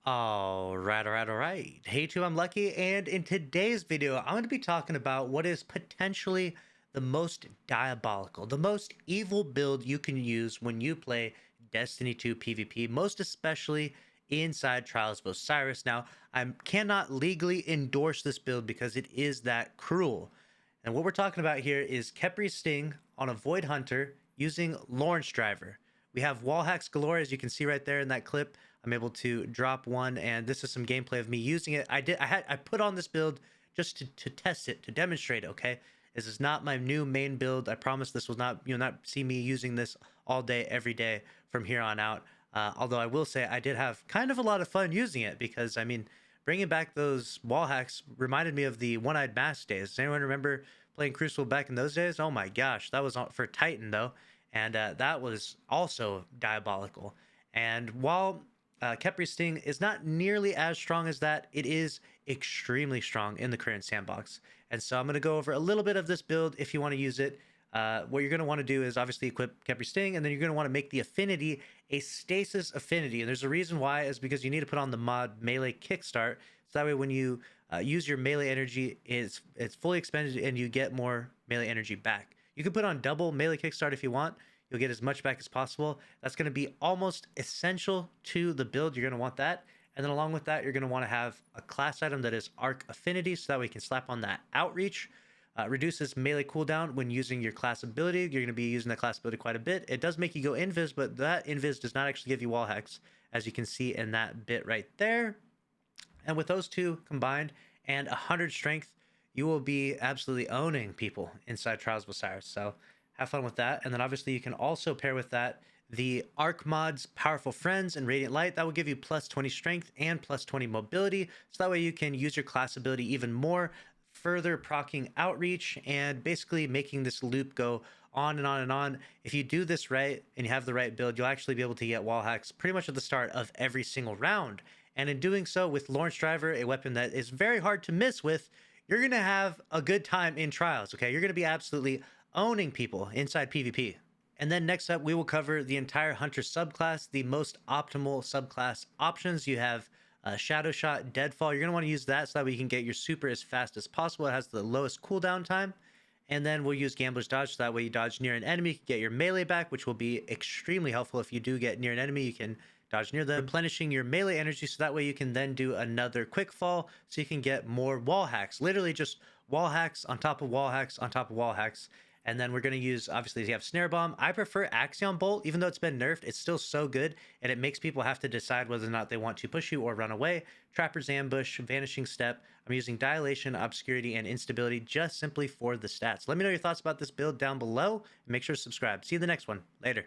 All right. Hey, too, I'm Lucky, and in today's video, I'm going to be talking about what is potentially the most diabolical, the most evil build you can use when you play Destiny 2 PvP, most especially inside Trials of Osiris. Now, I cannot legally endorse this build because it is that cruel. And what we're talking about here is Khepri Sting on a Void Hunter using Lawrence Driver. We have wall hacks galore, as you can see right there in that clip. I'm able to drop one, and this is some gameplay of me using it. I put on this build just to test it, to demonstrate it, okay? This is not my new main build. I promise this will not, you'll not see me using this all day, every day from here on out. Although I will say I did have kind of a lot of fun using it because, I mean, bringing back those wall hacks reminded me of the one-eyed mask days. Does anyone remember playing Crucible back in those days? Oh my gosh, that was for Titan though, and that was also diabolical. And while Khepri Sting is not nearly as strong as that, it is extremely strong in the current sandbox. And so I'm going to go over a little bit of this build if you want to use it. What you're going to want to do is obviously equip Khepri Sting, and then you're going to want to make the affinity a stasis affinity. And there's a reason why, is because you need to put on the mod melee kickstart, so that way when you use your melee energy, it's fully expended and you get more melee energy back. You can put on double melee kickstart if you want. You'll get as much back as possible. That's going to be almost essential to the build. You're going to want that. And then along with that, you're going to want to have a class item that is Arc Affinity, so that way you can slap on that Outreach. Reduces melee cooldown when using your class ability. You're going to be using that class ability quite a bit. It does make you go invis, but that invis does not actually give you wall hacks, as you can see in that bit right there. And with those two combined and 100 strength, you will be absolutely owning people inside Trials of Osiris. So have fun with that. And then obviously you can also pair with that the Arc mods Powerful Friends and Radiant Light. That will give you plus 20 strength and plus 20 mobility. So that way you can use your class ability even more, further proccing Outreach and basically making this loop go on and on and on. If you do this right and you have the right build, you'll actually be able to get wall hacks pretty much at the start of every single round. And in doing so with Lawrence Driver, a weapon that is very hard to miss with, you're going to have a good time in Trials, okay? You're going to be absolutely owning people inside PvP. And then next up, we will cover the entire Hunter subclass, the most optimal subclass options. You have Shadow Shot, Deadfall. You're going to want to use that so that way you can get your super as fast as possible. It has the lowest cooldown time. And then we'll use Gambler's Dodge, so that way you dodge near an enemy, you can get your melee back, which will be extremely helpful. If you do get near an enemy, you can dodge near them, replenishing your melee energy, so that way you can then do another quick fall, so you can get more wall hacks. Literally just wall hacks on top of wall hacks on top of wall hacks. And then we're going to use, obviously, you have Snare Bomb. I prefer Axion Bolt. Even though it's been nerfed, it's still so good, and it makes people have to decide whether or not they want to push you or run away. Trapper's Ambush, Vanishing Step. I'm using Dilation, Obscurity, and Instability just simply for the stats. Let me know your thoughts about this build down below, and make sure to subscribe. See you in the next one. Later.